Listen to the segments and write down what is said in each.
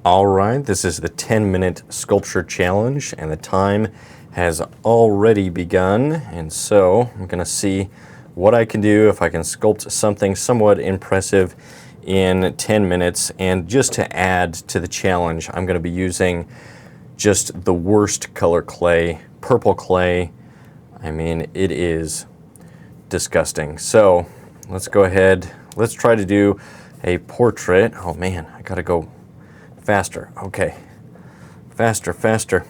All right, this is the 10-minute sculpture challenge, and the time has already begun. And so I'm going to see what I can do if I can sculpt something somewhat impressive in 10 minutes. And just to add to the challenge, I'm going to be using just the worst color clay, purple clay. I mean, it is disgusting. So let's go ahead. Let's try to do a portrait. Oh man, I gotta go faster. Okay. Faster, faster.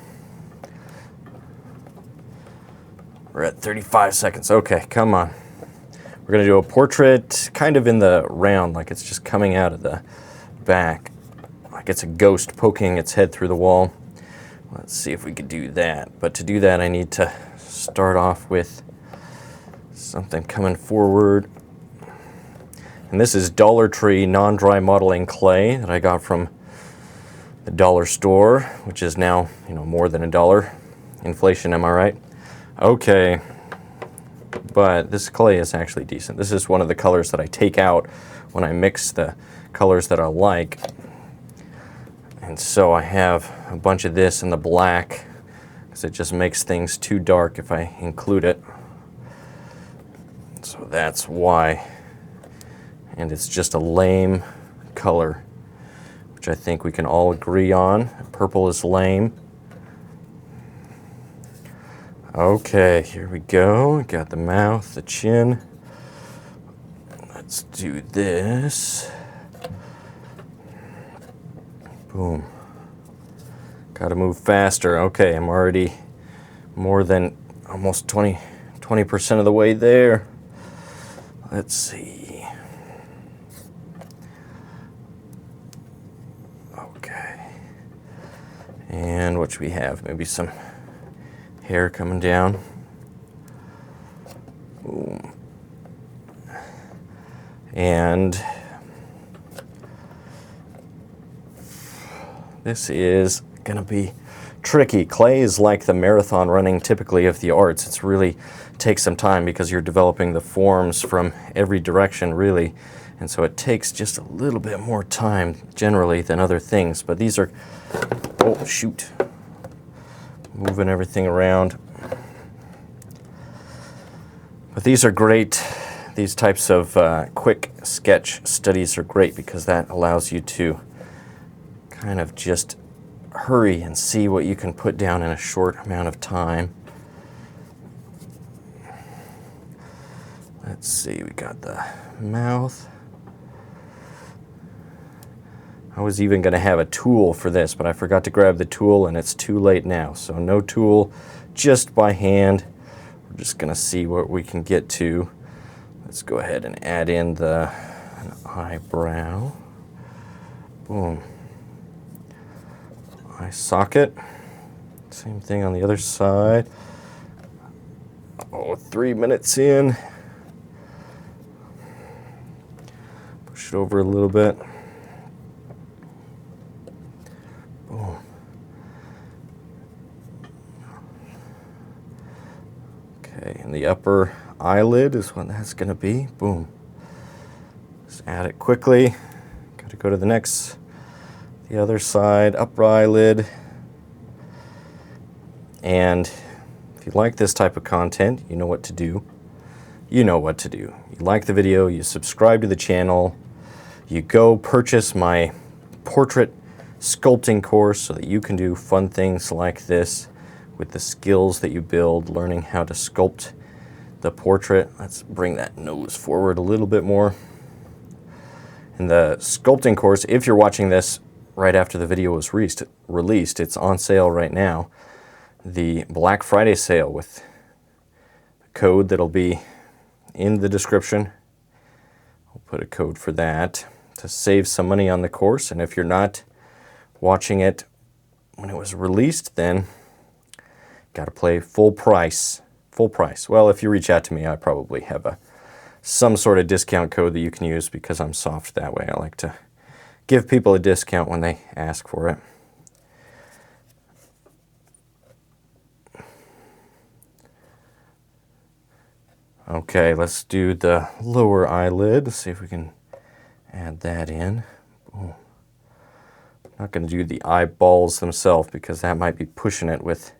We're at 35 seconds. Okay, come on. We're going to do a portrait kind of in the round, like it's just coming out of the back. Like it's a ghost poking its head through the wall. Let's see if we could do that. But to do that, I need to start off with something coming forward. And this is Dollar Tree non-dry modeling clay that I got from the dollar store, which is now, more than $1. Inflation, am I right? Okay, but this clay is actually decent. This is one of the colors that I take out when I mix the colors that I like. And so I have a bunch of this in the black because it just makes things too dark if I include it. So that's why. And it's just a lame color, which I think we can all agree on. Purple is lame. Okay, here we go. Got the mouth, the chin. Let's do this. Boom. Gotta move faster. Okay, I'm already more than almost 20% of the way there. Let's see. Okay. And what should we have? Maybe some hair coming down. Boom. And this is gonna be tricky. Clay is like the marathon running typically of the arts. It's really takes some time because you're developing the forms from every direction really. And so it takes just a little bit more time generally than other things. But these are, oh shoot, moving everything around. But these are great. These types of quick sketch studies are great because that allows you to kind of just hurry and see what you can put down in a short amount of time. Let's see, we got the mouth. I was even going to have a tool for this, but I forgot to grab the tool and it's too late now. So no tool, just by hand. We're just going to see what we can get to. Let's go ahead and add in an eyebrow. Boom. Eye socket. Same thing on the other side. Oh, 3 minutes in. Push it over a little bit. Boom. Okay, and the upper eyelid is what that's going to be. Boom. Just add it quickly. Got to go to the other side, upper eyelid. And if you like this type of content, you know what to do. You know what to do. You like the video, you subscribe to the channel, you go purchase my portrait sculpting course so that you can do fun things like this with the skills that you build, learning how to sculpt the portrait. Let's bring that nose forward a little bit more. In the sculpting course, if you're watching this right after the video was released, it's on sale right now. The Black Friday sale with a code that'll be in the description. I'll put a code for that to save some money on the course. And if you're not watching it when it was released, then got to pay full price. Full price. Well, if you reach out to me, I probably have some sort of discount code that you can use because I'm soft that way. I like to give people a discount when they ask for it. Okay, let's do the lower eyelid. Let's see if we can add that in. Boom. Not going to do the eyeballs themselves because that might be pushing it with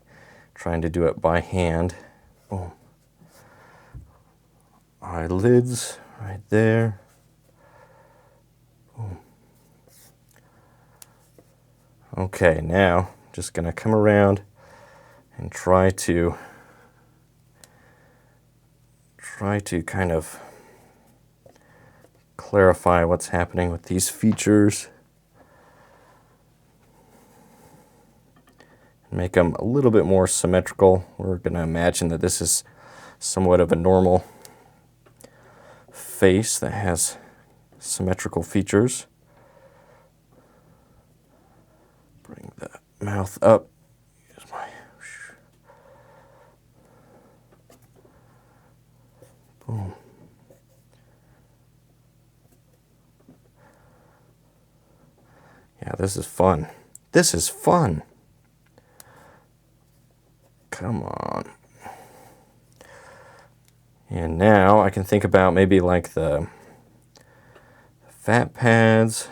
trying to do it by hand. Boom. Eyelids right there. Boom. Okay, now just going to come around and try to kind of clarify what's happening with these features. Make them a little bit more symmetrical. We're going to imagine that this is somewhat of a normal face that has symmetrical features. Bring the mouth up. Here's my... Boom. Yeah, this is fun. This is fun. Come on. And now I can think about maybe like the fat pads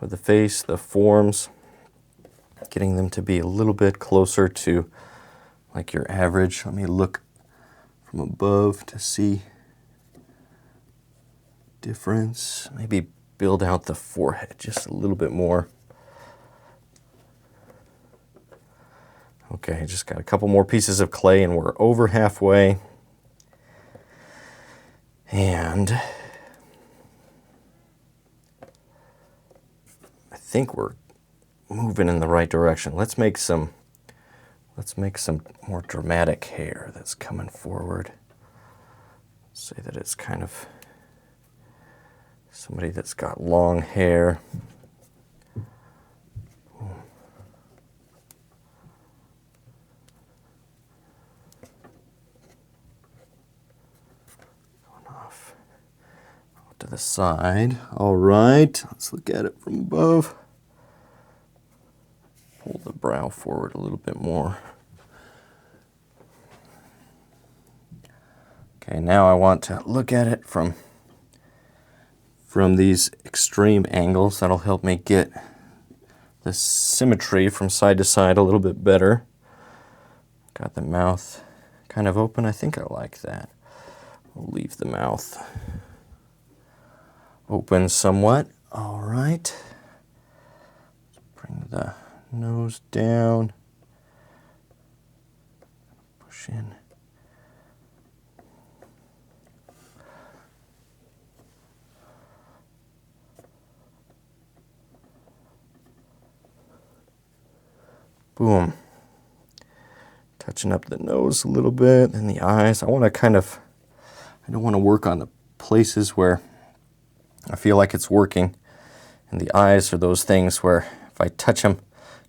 of the face, the forms, getting them to be a little bit closer to like your average. Let me look from above to see difference. Maybe build out the forehead just a little bit more. Okay, just got a couple more pieces of clay and we're over halfway. And I think we're moving in the right direction. Let's make some more dramatic hair that's coming forward. Say that it's kind of somebody that's got long hair. To the side. All right, let's look at it from above. Pull the brow forward a little bit more. Okay, now I want to look at it from these extreme angles. That'll help me get the symmetry from side to side a little bit better. Got the mouth kind of open. I think I like that. We'll leave the mouth open somewhat. All right. Bring the nose down. Push in. Boom. Touching up the nose a little bit and the eyes. I don't want to work on the places where I feel like it's working. And the eyes are those things where if I touch them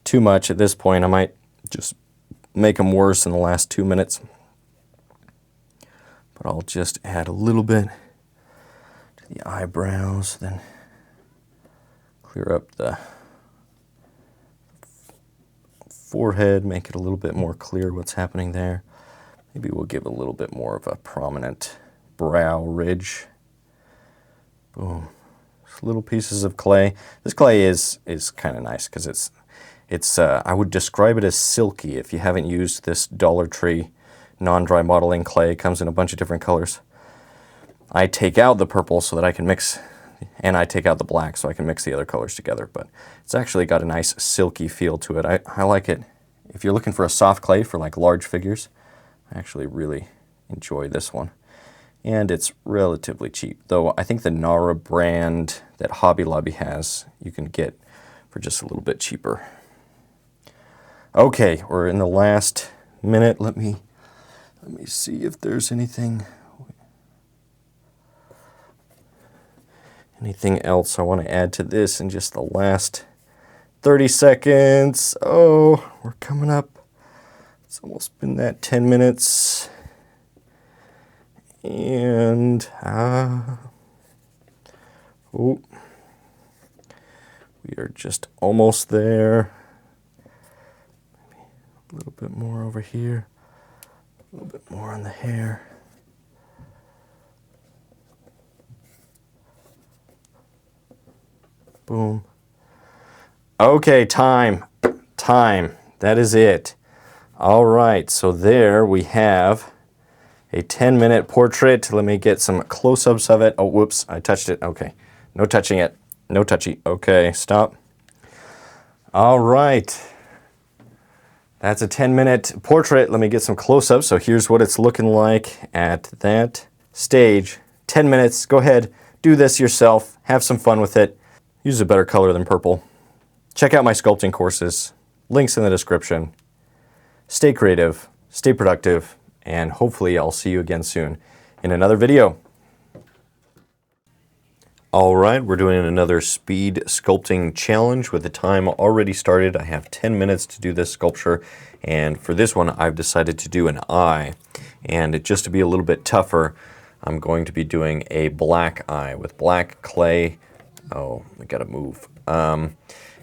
too much at this point, I might just make them worse in the last 2 minutes. But I'll just add a little bit to the eyebrows, then clear up the forehead, make it a little bit more clear what's happening there. Maybe we'll give a little bit more of a prominent brow ridge. Boom. Just little pieces of clay. This clay is kind of nice because it's I would describe it as silky. If you haven't used this Dollar Tree non-dry modeling clay, it comes in a bunch of different colors. I take out the purple so that I can mix, and I take out the black so I can mix the other colors together, but it's actually got a nice silky feel to it. I like it. If you're looking for a soft clay for like large figures, I actually really enjoy this one. And it's relatively cheap, though I think the Nara brand that Hobby Lobby has, you can get for just a little bit cheaper. Okay, we're in the last minute. Let me see if there's anything else I want to add to this in just the last 30 seconds. Oh, we're coming up. It's almost been that 10 minutes. And, oh, we are just almost there. Maybe a little bit more over here, a little bit more on the hair. Boom. Okay, time. Time. That is it. All right, so there we have a 10-minute portrait. Let me get some close-ups of it. Oh, whoops, I touched it. Okay, no touching it. No touchy. Okay, stop. All right. That's a 10-minute portrait. Let me get some close-ups. So here's what it's looking like at that stage. 10 minutes. Go ahead, do this yourself. Have some fun with it. Use a better color than purple. Check out my sculpting courses. Links in the description. Stay creative, stay productive, and hopefully I'll see you again soon in another video. All right, we're doing another speed sculpting challenge with the time already started. I have 10 minutes to do this sculpture, and for this one I've decided to do an eye. And just to be a little bit tougher, I'm going to be doing a black eye with black clay. Oh, I gotta move.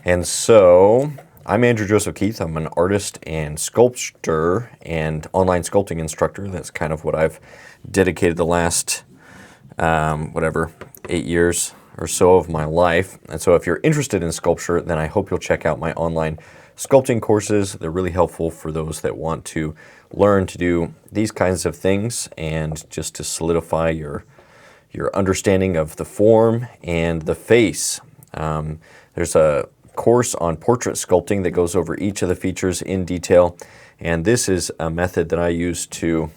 And so I'm Andrew Joseph Keith. I'm an artist and sculptor and online sculpting instructor. That's kind of what I've dedicated the last, 8 years or so of my life. And so if you're interested in sculpture, then I hope you'll check out my online sculpting courses. They're really helpful for those that want to learn to do these kinds of things and just to solidify your understanding of the form and the face. There's a course on portrait sculpting that goes over each of the features in detail, and this is a method that I use to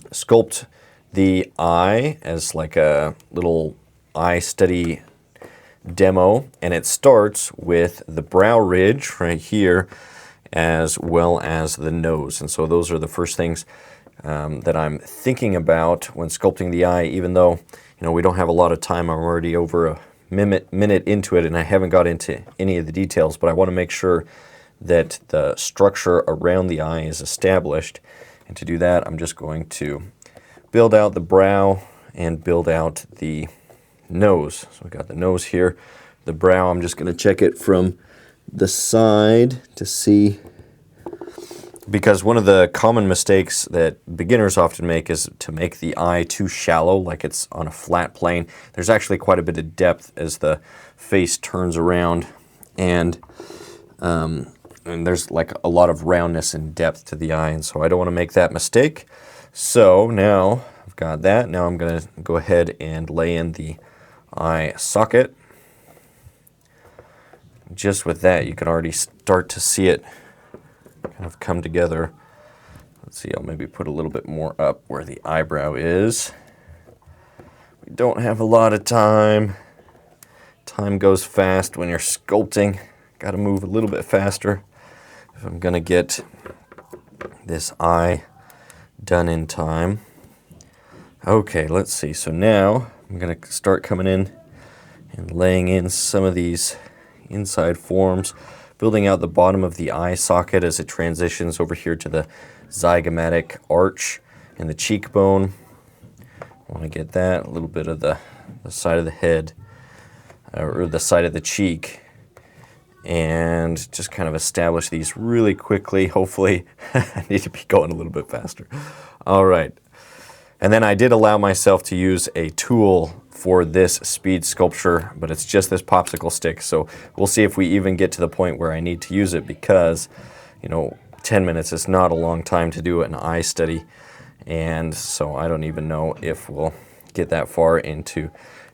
sculpt the eye as like a little eye study demo, and it starts with the brow ridge right here as well as the nose. And so those are the first things that I'm thinking about when sculpting the eye, even though we don't have a lot of time. I'm already over a minute into it and I haven't got into any of the details, but I want to make sure that the structure around the eye is established. And to do that, I'm just going to build out the brow and build out the nose. So we got the nose here. The brow, I'm just going to check it from the side to see, because one of the common mistakes that beginners often make is to make the eye too shallow, like it's on a flat plane. There's actually quite a bit of depth as the face turns around, and there's like a lot of roundness and depth to the eye, and so I don't want to make that mistake. So now I've got that. Now I'm going to go ahead and lay in the eye socket. Just with that, you can already start to see it kind of come together. Let's see, I'll maybe put a little bit more up where the eyebrow is. We don't have a lot of time. Time goes fast when you're sculpting. Got to move a little bit faster if I'm going to get this eye done in time. Okay, let's see. So now I'm going to start coming in and laying in some of these inside forms, building out the bottom of the eye socket as it transitions over here to the zygomatic arch and the cheekbone. I want to get that, a little bit of the side of the head, or the side of the cheek, and just kind of establish these really quickly. Hopefully, I need to be going a little bit faster. All right. And then I did allow myself to use a tool for this speed sculpture, but it's just this popsicle stick. So we'll see if we even get to the point where I need to use it, because 10 minutes is not a long time to do an eye study. And so I don't even know if we'll get that far into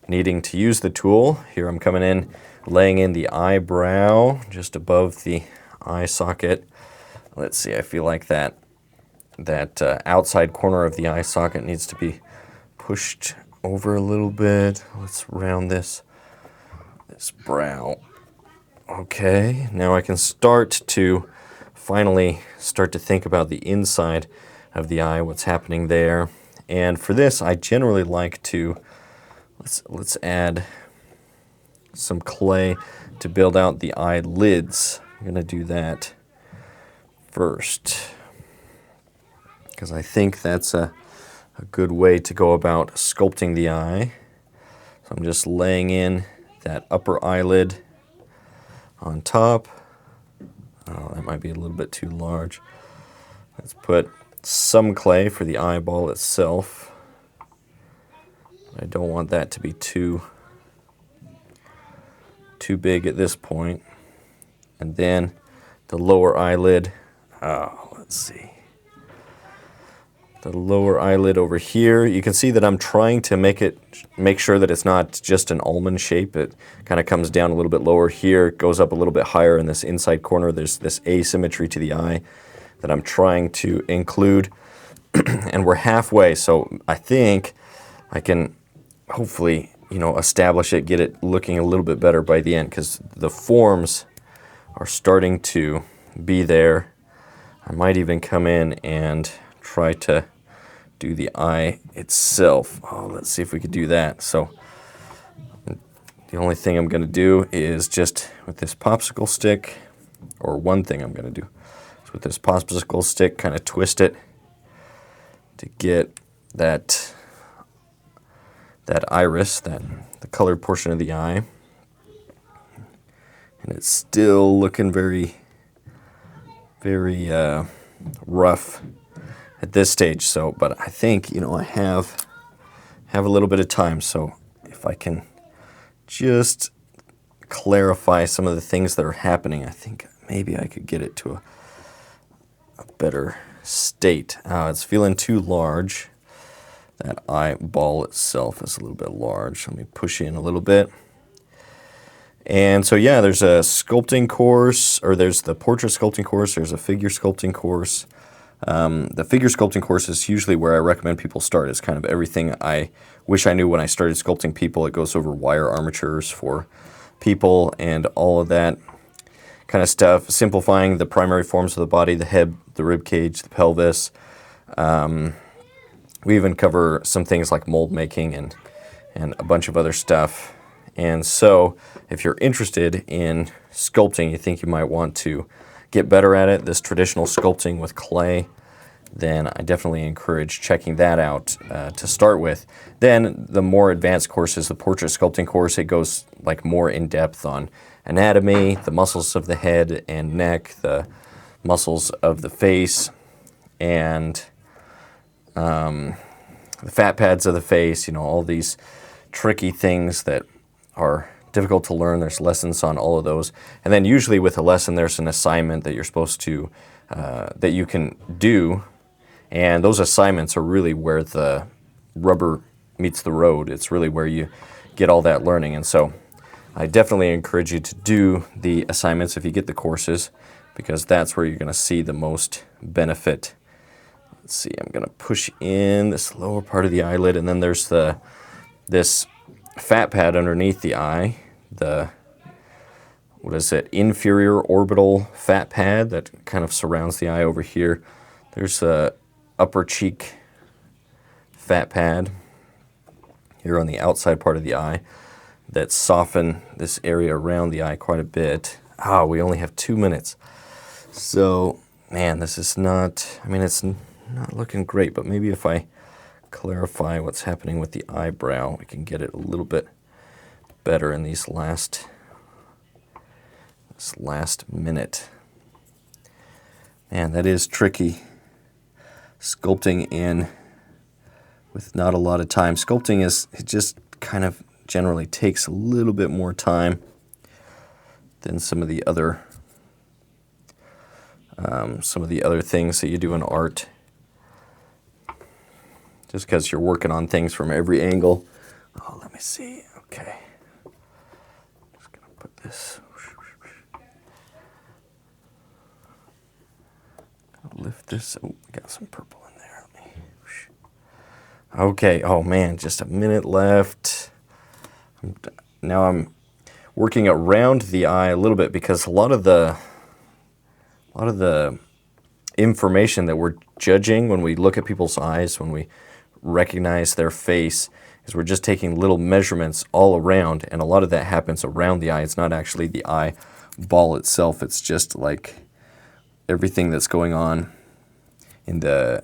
needing to use the tool. Here I'm coming in, laying in the eyebrow just above the eye socket. Let's see, I feel like that outside corner of the eye socket needs to be pushed over a little bit. Let's round this brow. Okay, now I can finally start to think about the inside of the eye, what's happening there. And for this, I generally like to, let's add some clay to build out the eyelids. I'm gonna do that first, because I think that's a good way to go about sculpting the eye. So I'm just laying in that upper eyelid on top. Oh, that might be a little bit too large. Let's put some clay for the eyeball itself. I don't want that to be too big at this point. and then the lower eyelid. Oh, let's see. The lower eyelid over here. You can see that I'm trying to make sure that it's not just an almond shape. It kind of comes down a little bit lower here, goes up a little bit higher in this inside corner. There's this asymmetry to the eye that I'm trying to include. And we're halfway, so I think I can hopefully, establish it, get it looking a little bit better by the end, because the forms are starting to be there. I might even come in and try to do the eye itself. Oh, let's see if we could do that. So the only thing I'm going to do is just with this popsicle stick, or one thing I'm going to do is with this popsicle stick kind of twist it to get that iris, the colored portion of the eye. And it's still looking very, very rough at this stage. So, but I think, I have a little bit of time. So if I can just clarify some of the things that are happening, I think maybe I could get it to a better state. It's feeling too large. That eyeball itself is a little bit large. Let me push in a little bit. And so, yeah, there's a sculpting course, or there's the portrait sculpting course, there's a figure sculpting course. The figure sculpting course is usually where I recommend people start. It's kind of everything I wish I knew when I started sculpting people. It goes over wire armatures for people and all of that kind of stuff, simplifying the primary forms of the body, the head, the rib cage, the pelvis. We even cover some things like mold making and a bunch of other stuff. And so if you're interested in sculpting, you think you might want to get better at it, this traditional sculpting with clay, then I definitely encourage checking that out to start with. Then the more advanced courses, the portrait sculpting course, it goes like more in depth on anatomy, the muscles of the head and neck, the muscles of the face, and the fat pads of the face, all these tricky things that are difficult to learn. There's lessons on all of those. And then usually with a lesson, there's an assignment that you're supposed to, that you can do. And those assignments are really where the rubber meets the road. It's really where you get all that learning. And so I definitely encourage you to do the assignments if you get the courses, because that's where you're going to see the most benefit. Let's see, I'm going to push in this lower part of the eyelid, and then there's this fat pad underneath the eye, inferior orbital fat pad that kind of surrounds the eye over here. There's a upper cheek fat pad here on the outside part of the eye that soften this area around the eye quite a bit. We only have 2 minutes. So, man, this is not, it's not looking great, but maybe if I clarify what's happening with the eyebrow, we can get it a little bit better in this last minute. Man, that is tricky. Sculpting in with not a lot of time. Sculpting it just kind of generally takes a little bit more time than some of the other things that you do in art. Just because you're working on things from every angle. Oh, let me see. Okay. Just going to put this. Lift this. Oh, I got some purple in there. Okay. Oh, man. Just a minute left. Now I'm working around the eye a little bit, because a lot of the information that we're judging when we look at people's eyes, when we recognize their face, is we're just taking little measurements all around, and a lot of that happens around the eye. It's not actually the eyeball itself. It's just like everything that's going on in the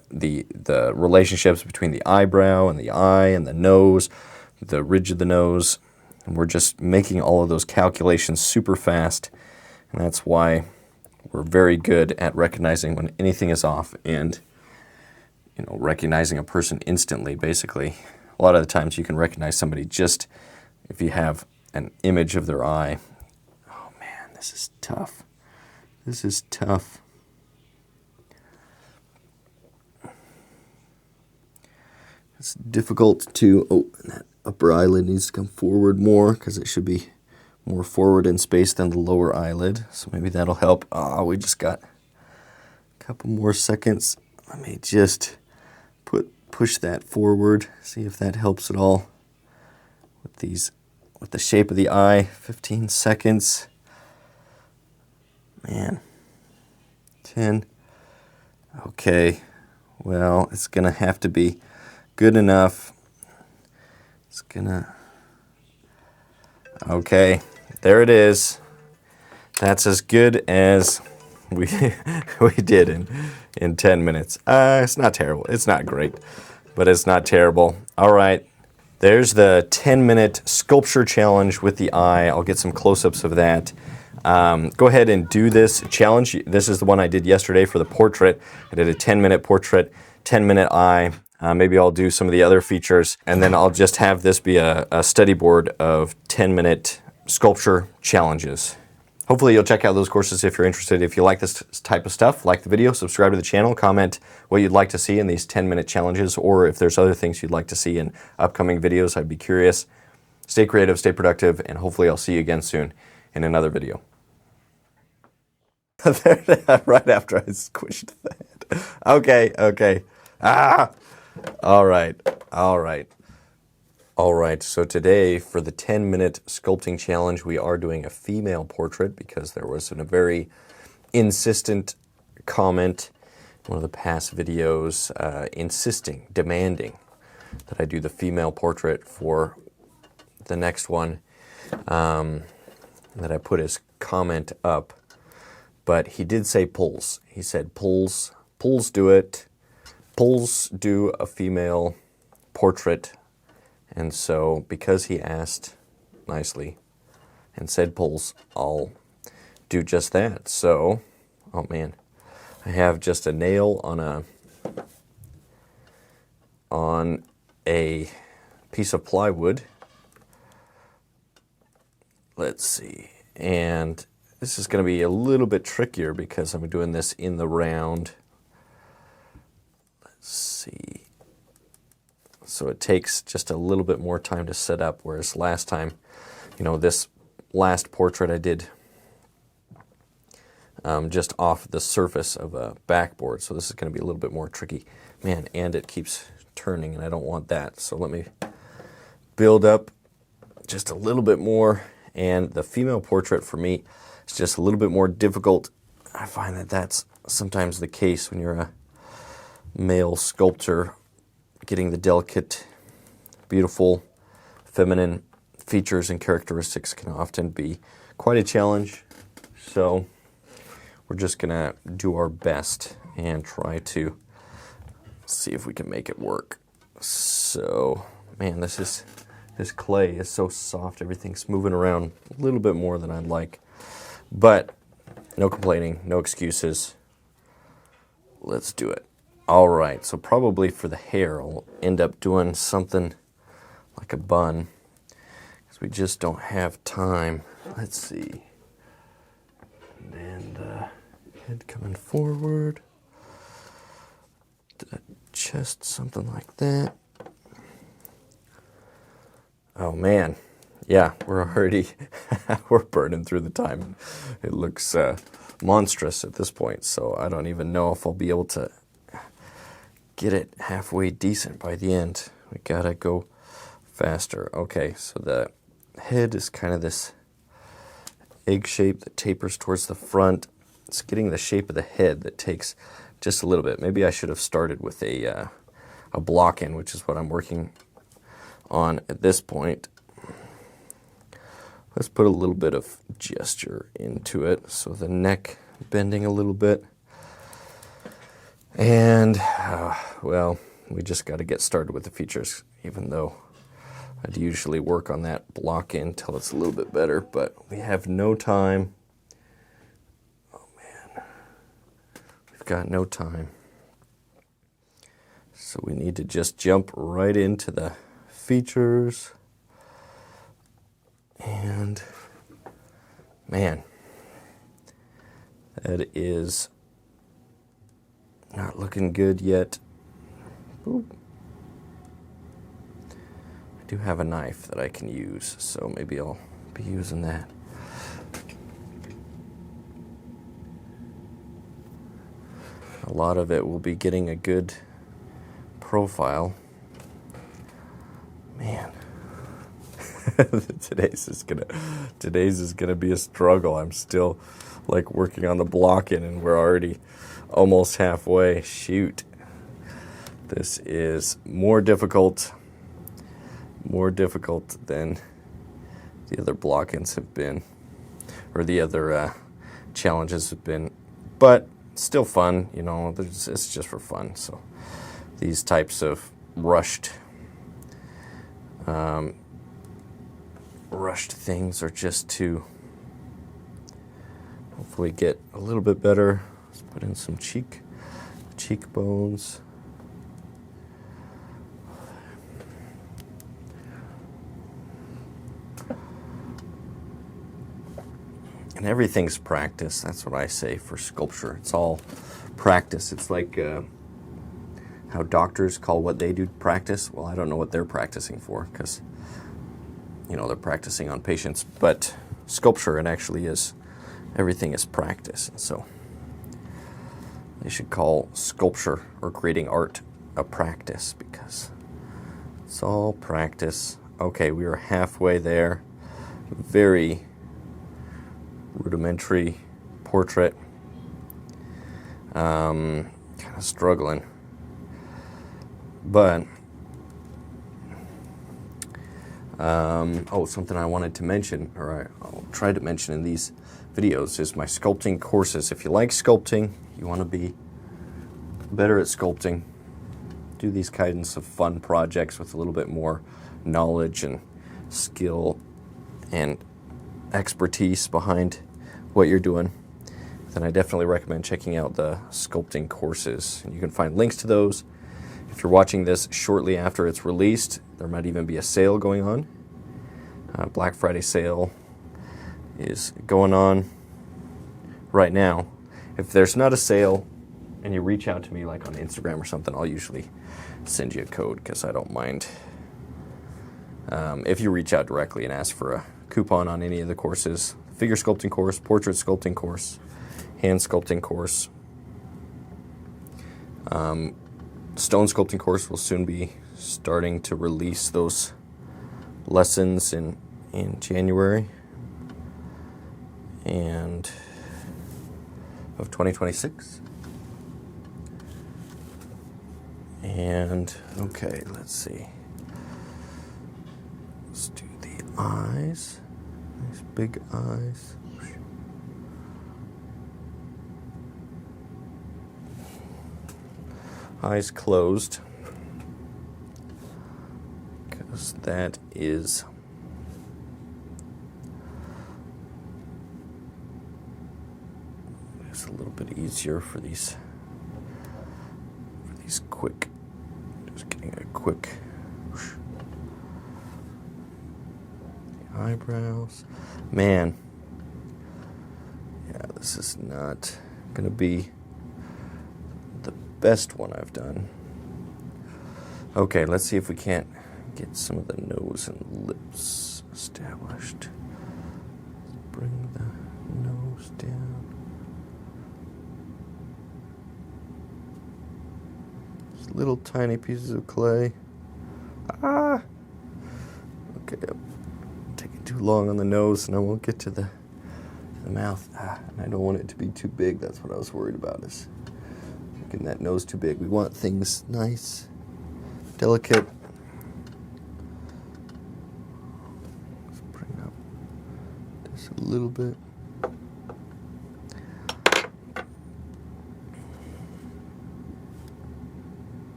relationships between the eyebrow and the eye and the nose, the ridge of the nose. And we're just making all of those calculations super fast, and that's why we're very good at recognizing when anything is off and recognizing a person instantly, basically. A lot of the times you can recognize somebody just if you have an image of their eye. Oh man, this is tough. This is tough. It's difficult to, oh, that upper eyelid needs to come forward more because it should be more forward in space than the lower eyelid. So maybe that'll help. Oh, we just got a couple more seconds. Let me just push that forward, see if that helps at all with the shape of the eye. 15 seconds. Man. 10. Okay. Well, it's gonna have to be good enough. It's gonna... Okay, there it is. That's as good as we did in 10 minutes. It's not terrible. It's not great, but it's not terrible. All right, there's the 10-minute sculpture challenge with the eye. I'll get some close-ups of that. Go ahead and do this challenge. This is the one I did yesterday for the portrait. I did a 10-minute portrait, 10-minute eye. Maybe I'll do some of the other features, and then I'll just have this be a study board of 10-minute sculpture challenges. Hopefully you'll check out those courses if you're interested. If you like this type of stuff, like the video, subscribe to the channel, comment what you'd like to see in these 10-minute challenges, or if there's other things you'd like to see in upcoming videos, I'd be curious. Stay creative, stay productive, and hopefully I'll see you again soon in another video. Right after I squished that. Okay. All right, so today for the 10-minute sculpting challenge, we are doing a female portrait because there was a very insistent comment in one of the past videos demanding that I do the female portrait for the next one, that I put his comment up. But he did say pulls. He said pulls do it. Pulls do a female portrait. And so because he asked nicely and said pulls, I'll do just that. So, oh man, I have just a nail on a piece of plywood. Let's see. And this is going to be a little bit trickier because I'm doing this in the round. Let's see. So it takes just a little bit more time to set up, whereas last time, this last portrait I did just off the surface of a backboard. So this is going to be a little bit more tricky. Man, and it keeps turning, and I don't want that. So let me build up just a little bit more. And the female portrait for me is just a little bit more difficult. I find that that's sometimes the case when you're a male sculptor. Getting the delicate, beautiful, feminine features and characteristics can often be quite a challenge. So we're just going to do our best and try to see if we can make it work. So, man, this clay is so soft. Everything's moving around a little bit more than I'd like. But no complaining, no excuses. Let's do it. All right, so probably for the hair, I'll end up doing something like a bun because we just don't have time. Let's see. And head coming forward. The chest, something like that. Oh man, yeah, we're already, we're burning through the time. It looks monstrous at this point, so I don't even know if I'll be able to get it halfway decent by the end. We gotta go faster. Okay, so the head is kind of this egg shape that tapers towards the front. It's getting the shape of the head that takes just a little bit. Maybe I should have started with a block in, which is what I'm working on at this point. Let's put a little bit of gesture into it. So the neck bending a little bit. And, well, we just got to get started with the features, even though I'd usually work on that block in till it's a little bit better, but we have no time. Oh, man. We've got no time. So we need to just jump right into the features. And, man, That is not looking good yet. Boop. I do have a knife that I can use, so maybe I'll be using that. A lot of it will be getting a good profile. Man, today's is gonna be a struggle. I'm still like working on the blocking, and we're already almost halfway. Shoot, this is more difficult than the other block-ins have been, or the other challenges have been, but still fun, you know. It's just for fun. So these types of rushed things are just to hopefully get a little bit better. Let's put in some cheekbones. And everything's practice. That's what I say for sculpture. It's all practice. It's like how doctors call what they do practice. Well, I don't know what they're practicing for, because, you know, they're practicing on patients. But sculpture, it actually is, everything is practice. And so they should call sculpture or creating art a practice, because it's all practice. Okay, we are halfway there. Very rudimentary portrait. Kind of struggling. But something I wanted to mention, or I'll try to mention in these videos, is my sculpting courses. If you like sculpting, you want to be better at sculpting, do these kinds of fun projects with a little bit more knowledge and skill and expertise behind what you're doing, then I definitely recommend checking out the sculpting courses. And you can find links to those. If you're watching this shortly after it's released, there might even be a sale going on. Black Friday sale is going on right now. If there's not a sale and you reach out to me like on Instagram or something, I'll usually send you a code, because I don't mind if you reach out directly and ask for a coupon on any of the courses. Figure sculpting course, portrait sculpting course, hand sculpting course. Stone sculpting course will soon be starting to release those lessons in January and of 2026. And okay, let's see. Let's do the eyes. Nice big eyes. Eyes closed, because that is a little bit easier for these quick, just getting a quick eyebrows. Man, yeah, this is not gonna be the best one I've done. Okay, let's see if we can't get some of the nose and lips established. Let's bring the nose down. Just little tiny pieces of clay. Ah! Okay, I'm taking too long on the nose and I won't get to the mouth. And I don't want it to be too big. That's what I was worried about, is making that nose too big. We want things nice, delicate. Let's bring up just a little bit.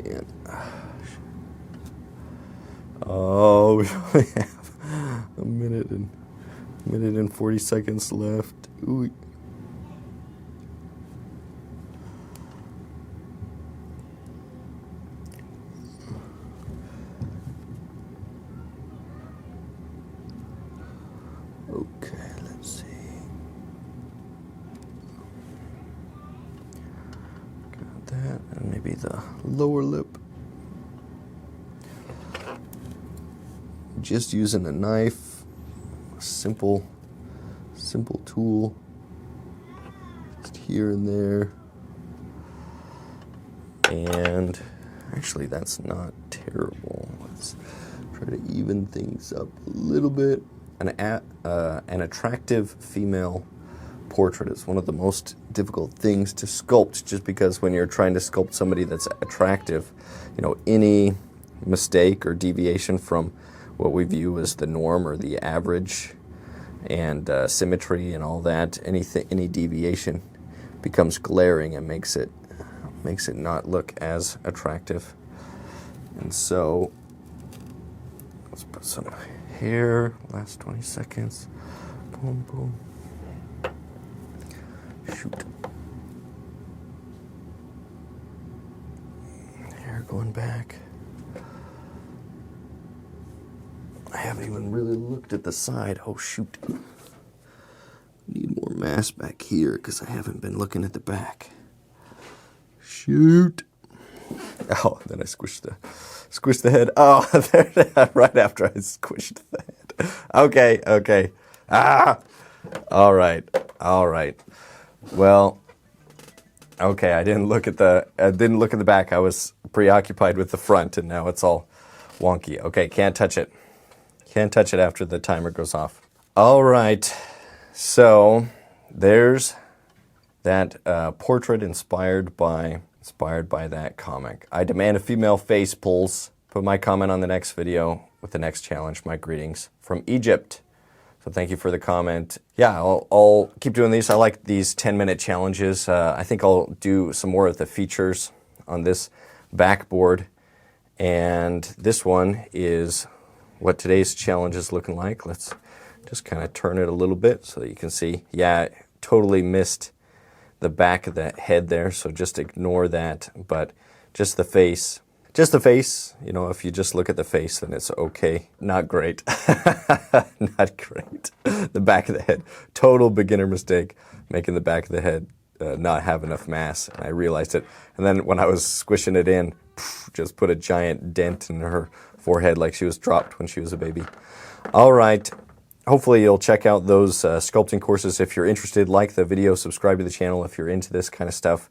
Man. Oh, we only have a minute Minute and 40 seconds left. Ooh. Okay, let's see. Got that, and maybe the lower lip. Just using a knife, a simple tool, just here and there. And actually, that's not terrible. Let's try to even things up a little bit. An attractive female portrait is one of the most difficult things to sculpt, just because when you're trying to sculpt somebody that's attractive, you know, any mistake or deviation from what we view as the norm or the average and symmetry and all that, any deviation becomes glaring and makes it not look as attractive. And so let's put some hair, last 20 seconds. Boom, boom. Shoot. Hair going back. I haven't even really looked at the side. Oh, shoot. Need more mass back here because I haven't been looking at the back. Shoot. Oh, then I squished the head. Oh, there, right after I squished the head. Okay. Ah! All right. Well, okay, I didn't look at the back. I was preoccupied with the front, and now it's all wonky. Okay, can't touch it. Can't touch it after the timer goes off. All right, so there's that portrait inspired by that comic. I demand a female face pulls. Put my comment on the next video with the next challenge. My greetings from Egypt. So thank you for the comment. Yeah, I'll keep doing these. I like these 10-minute challenges. I think I'll do some more of the features on this backboard. And this one is what today's challenge is looking like. Let's just kind of turn it a little bit so that you can see. Yeah, totally missed the back of the head there, so just ignore that. But just the face. Just the face, you know, if you just look at the face, then it's okay. Not great. Not great. The back of the head. Total beginner mistake, making the back of the head not have enough mass. And I realized it. And then when I was squishing it in, just put a giant dent in her forehead like she was dropped when she was a baby. All right. Hopefully you'll check out those sculpting courses if you're interested. Like the video, subscribe to the channel if you're into this kind of stuff.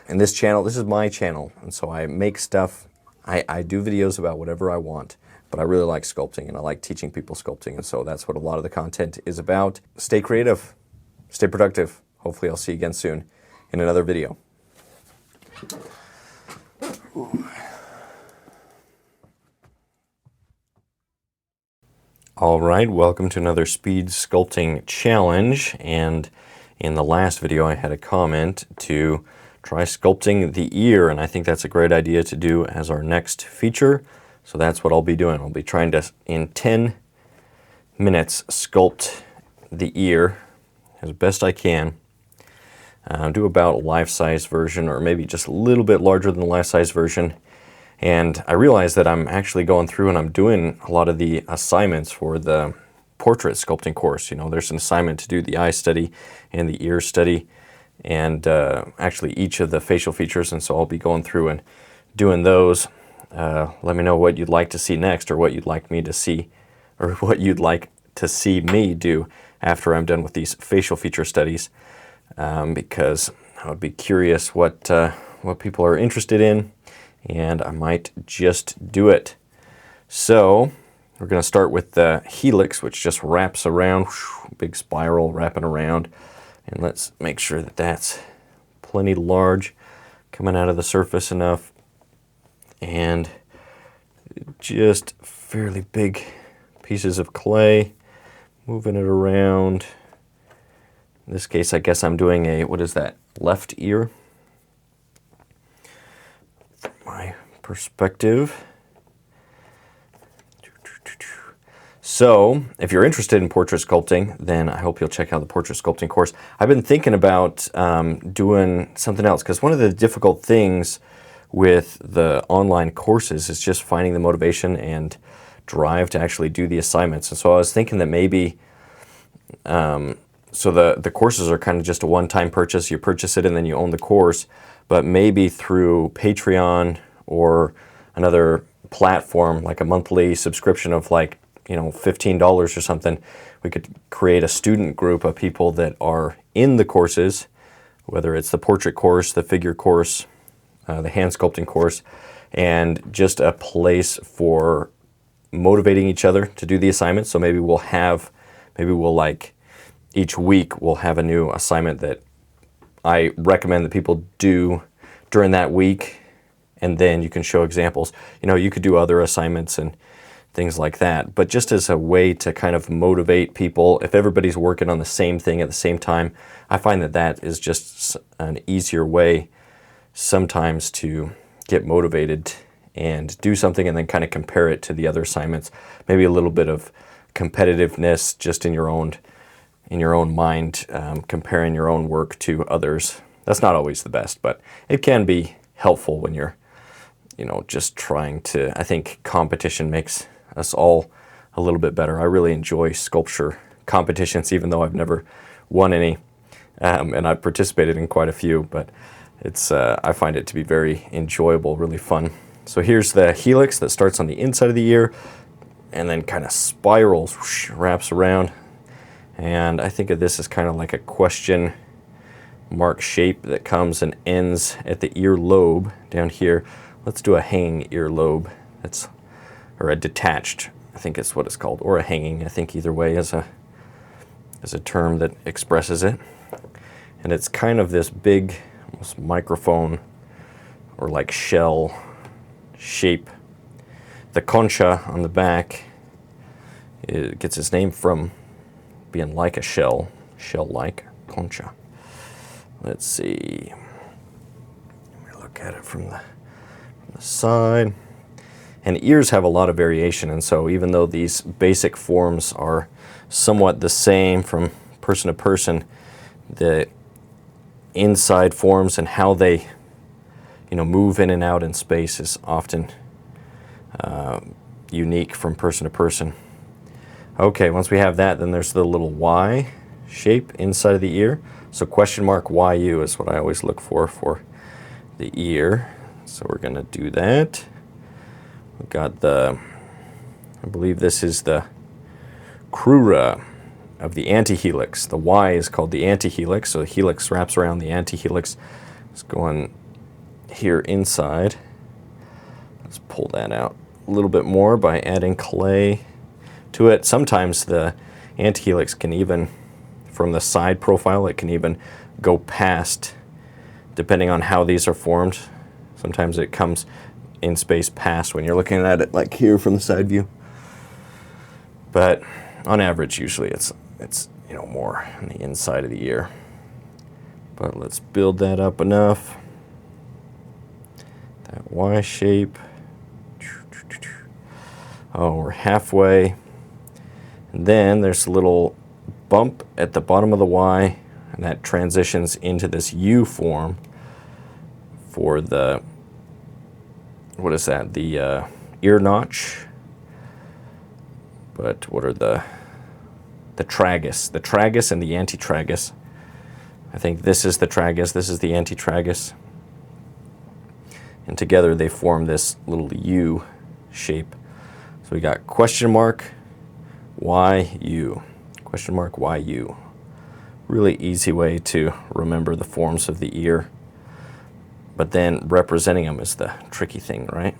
And this channel, this is my channel, and so I make stuff. I do videos about whatever I want, but I really like sculpting, and I like teaching people sculpting, and so that's what a lot of the content is about. Stay creative, stay productive. Hopefully I'll see you again soon in another video. All right, welcome to another speed sculpting challenge, and in the last video I had a comment to try sculpting the ear, and I think that's a great idea to do as our next feature. So that's what I'll be doing. I'll be trying to, in 10 minutes, sculpt the ear as best I can. Do about a life-size version, or maybe just a little bit larger than the life-size version. And I realized that I'm actually going through and I'm doing a lot of the assignments for the portrait sculpting course. You know, there's an assignment to do the eye study and the ear study, and actually each of the facial features, and so I'll be going through and doing those. Let me know what you'd like to see next, or what you'd like me to see, or what you'd like to see me do after I'm done with these facial feature studies, because I would be curious what people are interested in, and I might just do it. So we're going to start with the helix, which just wraps around, big spiral wrapping around. And let's make sure that that's plenty large, coming out of the surface enough, and just fairly big pieces of clay, moving it around. In this case, I guess I'm doing a, what is that, left ear? From my perspective. So if you're interested in portrait sculpting, then I hope you'll check out the portrait sculpting course. I've been thinking about doing something else, because one of the difficult things with the online courses is just finding the motivation and drive to actually do the assignments. And so I was thinking that maybe, so the courses are kind of just a one-time purchase. You purchase it and then you own the course, but maybe through Patreon or another platform, like a monthly subscription of like, $15 or something, we could create a student group of people that are in the courses, whether it's the portrait course, the figure course, the hand sculpting course, and just a place for motivating each other to do the assignments. So maybe we'll like each week we'll have a new assignment that I recommend that people do during that week, and then you can show examples. You could do other assignments and things like that, but just as a way to kind of motivate people. If everybody's working on the same thing at the same time, I find that is just an easier way sometimes to get motivated and do something, and then kind of compare it to the other assignments. Maybe a little bit of competitiveness just in your own mind, comparing your own work to others. That's not always the best, but it can be helpful when you're just trying to. I think competition makes us all a little bit better. I really enjoy sculpture competitions, even though I've never won any, and I've participated in quite a few, but I find it to be very enjoyable, really fun. So here's the helix that starts on the inside of the ear and then kind of spirals, whoosh, wraps around. And I think of this as kind of like a question mark shape that comes and ends at the ear lobe down here. Let's do a hanging ear lobe. Or a detached, I think is what it's called, or a hanging. I think either way is a term that expresses it. And it's kind of this big, almost microphone or like shell shape. The concha on the back, it gets its name from being like a shell-like concha. Let's see. Let me look at it from the side. And ears have a lot of variation, and so even though these basic forms are somewhat the same from person to person, the inside forms and how they move in and out in space is often unique from person to person. Okay, once we have that, then there's the little Y shape inside of the ear. So question mark YU is what I always look for the ear. So we're going to do that. We've got I believe this is the crura of the antihelix. The Y is called the antihelix, so the helix wraps around the antihelix. It's going here inside. Let's pull that out a little bit more by adding clay to it. Sometimes the antihelix can even, from the side profile, it can even go past, depending on how these are formed. Sometimes it comes in space past when you're looking at it like here from the side view. But on average, usually it's more on the inside of the ear. But let's build that up enough. That Y shape. Oh, we're halfway. And then there's a little bump at the bottom of the Y, and that transitions into this U form for the, what is that? The ear notch. But what are the tragus? The tragus and the antitragus. I think this is the tragus, this is the antitragus. And together they form this little U shape. So we got question mark, YU. Question mark, YU. Really easy way to remember the forms of the ear. But then representing them is the tricky thing, right?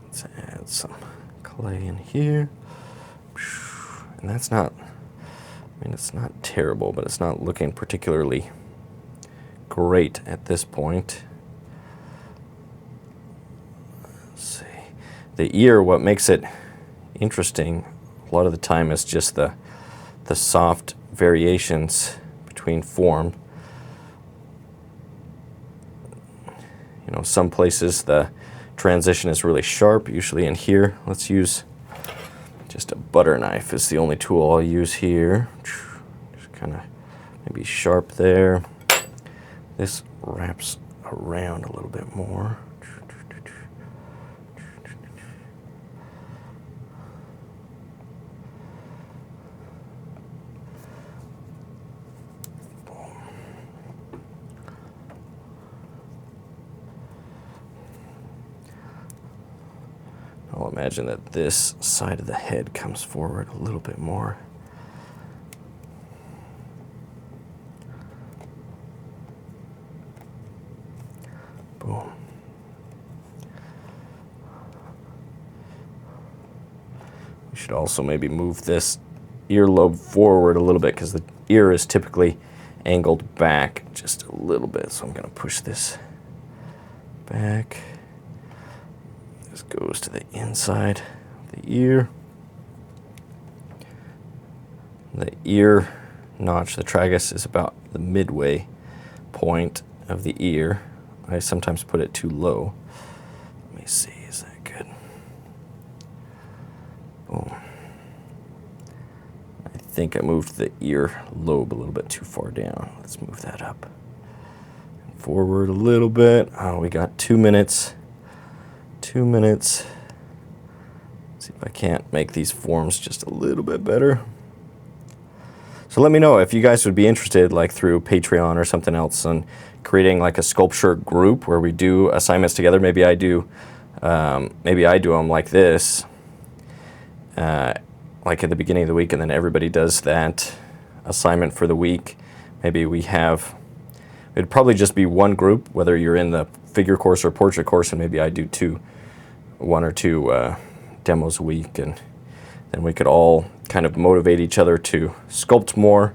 Let's add some clay in here. And that's not, it's not terrible, but it's not looking particularly great at this point. Let's see. The ear, what makes it interesting a lot of the time is just the soft variations between form. Some places the transition is really sharp, usually in here. Let's use Just a butter knife is the only tool I'll use here. Just kind of maybe sharp there. This wraps around a little bit more. I'll imagine that this side of the head comes forward a little bit more. Boom. We should also maybe move this earlobe forward a little bit because the ear is typically angled back just a little bit. So I'm going to push this back. This goes to the inside of the ear. The ear notch, the tragus, is about the midway point of the ear. I sometimes put it too low. Let me see, is that good? Boom. I think I moved the ear lobe a little bit too far down. Let's move that up. Forward a little bit. Oh, we got 2 minutes. 2 minutes. Let's see if I can't make these forms just a little bit better. So let me know if you guys would be interested, like through Patreon or something else, on creating like a sculpture group where we do assignments together. Maybe I do them like this, like at the beginning of the week, and then everybody does that assignment for the week. Maybe it'd probably just be one group, whether you're in the figure course or portrait course, and maybe I do one or two demos a week, and then we could all kind of motivate each other to sculpt more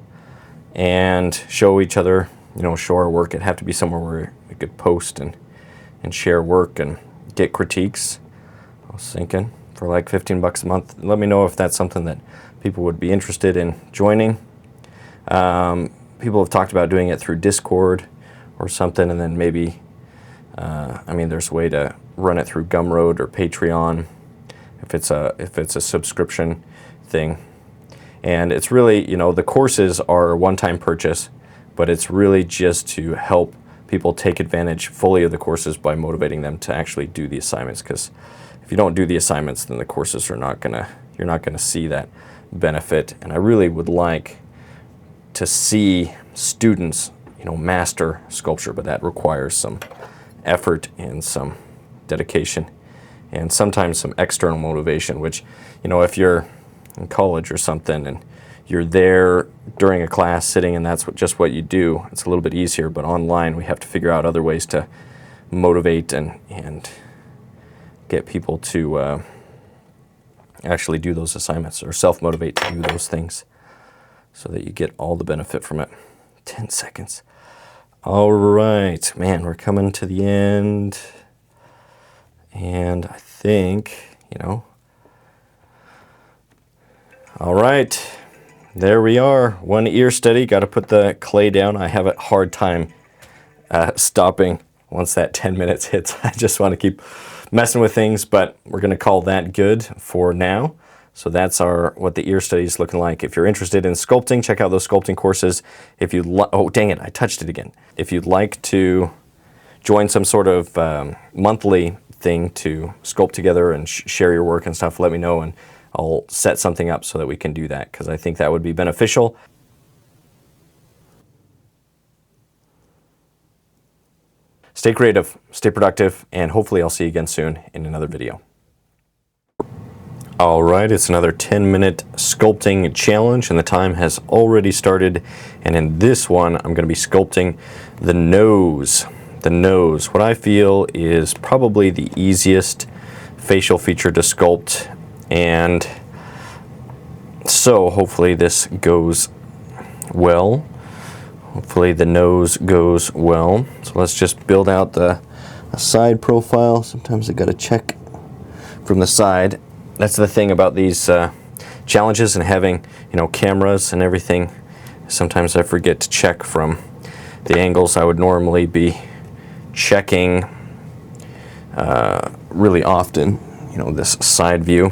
and show each other, show our work. It'd have to be somewhere where we could post and share work and get critiques. I was thinking for like $15 a month. Let me know if that's something that people would be interested in joining. People have talked about doing it through Discord or something, and then maybe, there's a way to run it through Gumroad or Patreon if it's a subscription thing. And it's really, the courses are a one-time purchase, but it's really just to help people take advantage fully of the courses by motivating them to actually do the assignments. Because if you don't do the assignments, then the courses are you're not gonna see that benefit. And I really would like to see students, master sculpture, but that requires some effort and some dedication and sometimes some external motivation, which, if you're in college or something and you're there during a class sitting and that's just what you do, it's a little bit easier. But online we have to figure out other ways to motivate and get people to actually do those assignments, or self-motivate to do those things, so that you get all the benefit from it. 10 seconds. All right, man, we're coming to the end. And I think, all right, there we are. One ear study. Got to put the clay down. I have a hard time stopping once that 10 minutes hits. I just want to keep messing with things, but we're going to call that good for now. So that's what the ear study is looking like. If you're interested in sculpting, check out those sculpting courses. If you oh, dang it, I touched it again. If you'd like to join some sort of monthly thing to sculpt together and share your work and stuff, let me know, and I'll set something up so that we can do that, because I think that would be beneficial. Stay creative, stay productive, and hopefully I'll see you again soon in another video. All right, it's another 10-minute sculpting challenge, and the time has already started. And in this one, I'm going to be sculpting the nose. The nose, what I feel is probably the easiest facial feature to sculpt, and so hopefully this goes well. Hopefully the nose goes well. So let's just build out a side profile. Sometimes I got to check from the side. That's the thing about these challenges and having, cameras and everything. Sometimes I forget to check from the angles I would normally be checking really often, this side view.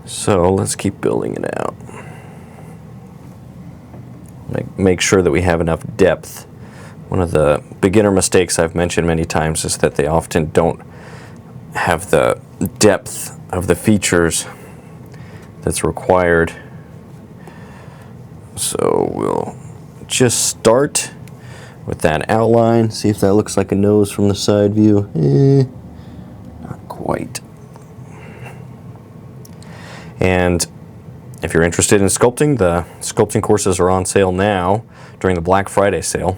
So let's keep building it out. Make sure that we have enough depth. One of the beginner mistakes I've mentioned many times is that they often don't have the depth of the features that's required. So we'll just start with that outline, see if that looks like a nose from the side view. Not quite. And if you're interested in sculpting, the sculpting courses are on sale now during the Black Friday sale.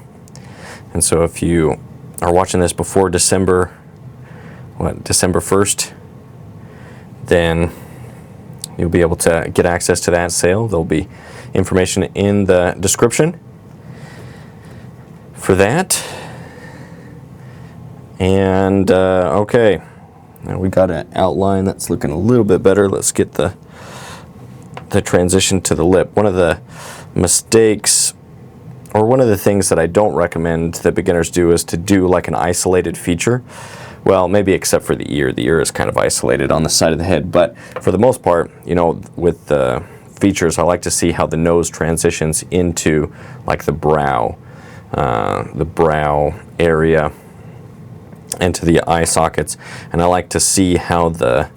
And so if you are watching this before December 1st, then you'll be able to get access to that sale. There'll be information in the description for that. And okay, now we got an outline that's looking a little bit better. Let's get the transition to the lip. One of the mistakes, or one of the things that I don't recommend that beginners do, is to do like an isolated feature. Well, maybe except for the ear. The ear is kind of isolated on the side of the head, but for the most part, you know, with the features, I like to see how the nose transitions into like the brow area, into the eye sockets, and I like to see how the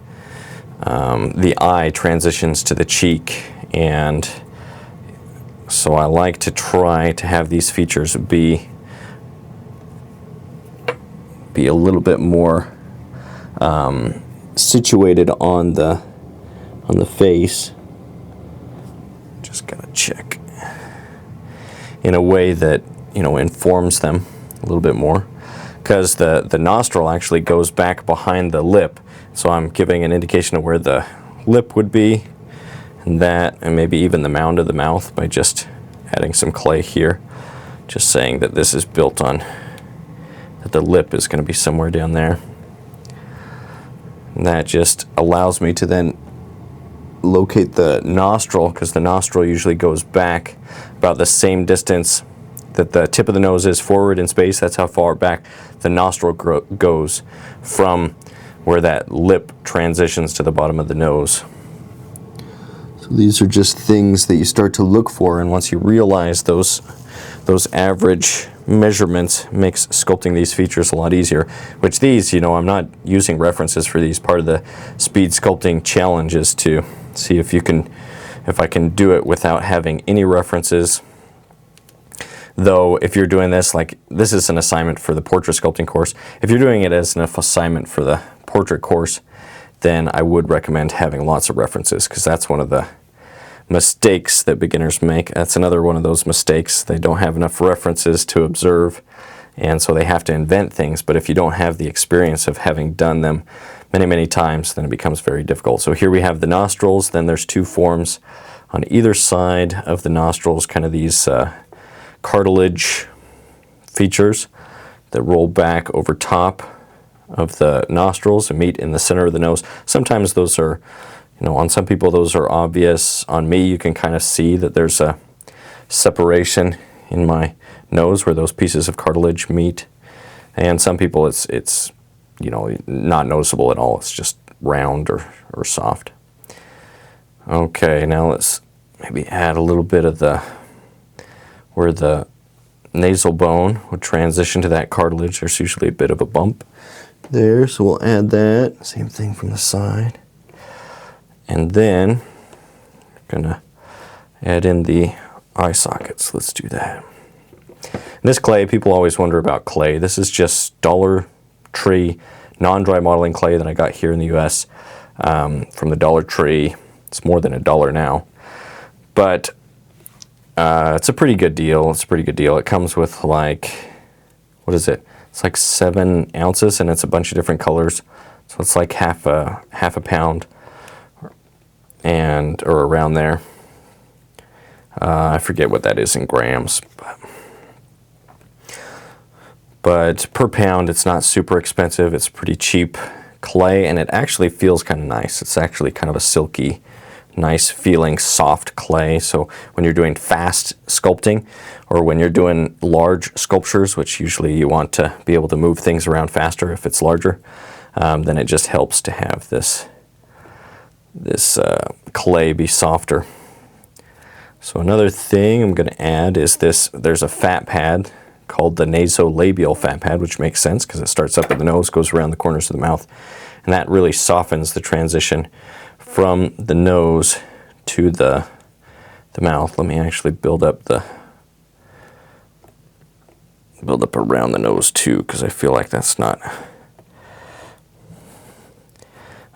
eye transitions to the cheek. And so I like to try to have these features be a little bit more situated on the face. Just gotta check in a way that, you know, informs them a little bit more, because the nostril actually goes back behind the lip, so I'm giving an indication of where the lip would be, and that, and maybe even the mound of the mouth by just adding some clay here, just saying that this is built on, that the lip is going to be somewhere down there. And that just allows me to then locate the nostril, because the nostril usually goes back about the same distance that the tip of the nose is forward in space. That's how far back the nostril goes from where that lip transitions to the bottom of the nose. So these are just things that you start to look for, and once you realize those average measurements, makes sculpting these features a lot easier. Which these, you know, I'm not using references for these. Part of the speed sculpting challenge is to see if I can do it without having any references. Though if you're doing this, like this is an assignment for the portrait sculpting course, if you're doing it as an assignment for the portrait course, then I would recommend having lots of references, because that's one of the mistakes that beginners make. That's another one of those mistakes. They don't have enough references to observe, and so they have to invent things. But if you don't have the experience of having done them many, many times, then it becomes very difficult. So here we have the nostrils. Then there's two forms on either side of the nostrils, kind of these cartilage features that roll back over top of the nostrils and meet in the center of the nose. Sometimes those are, you know, on some people those are obvious. On me, you can kind of see that there's a separation in my nose where those pieces of cartilage meet. And some people it's you know, not noticeable at all. It's just round or soft. Okay, now let's maybe add a little bit of where the nasal bone would transition to that cartilage. There's usually a bit of a bump there, so we'll add that. Same thing from the side. And then we're gonna add in the eye sockets. Let's do that. This clay, people always wonder about clay. This is just Dollar Tree non-dry modeling clay that I got here in the US from the Dollar Tree. It's more than $1 now, but it's a pretty good deal. It's a pretty good deal. It comes with like, what is it? It's like 7 ounces, and it's a bunch of different colors. So it's like half a pound, or around there. I forget what that is in grams, but per pound, it's not super expensive. It's pretty cheap clay, and it actually feels kind of nice. It's actually kind of a silky, nice feeling soft clay. So when you're doing fast sculpting, or when you're doing large sculptures, which usually you want to be able to move things around faster if it's larger, then it just helps to have this clay be softer. So another thing I'm going to add is this. There's a fat pad called the nasolabial fat pad, which makes sense because it starts up at the nose, goes around the corners of the mouth, and that really softens the transition from the nose to the mouth. Let me actually build up around the nose too, because I feel like that's not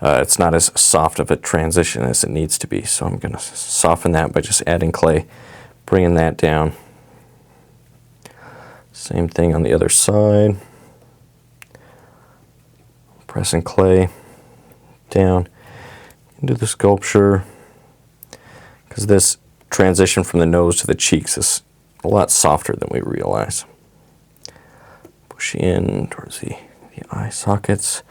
it's not as soft of a transition as it needs to be. So I'm going to soften that by just adding clay, bringing that down. Same thing on the other side. Pressing clay down into the sculpture, because this transition from the nose to the cheeks is a lot softer than we realize. Push in towards the eye sockets.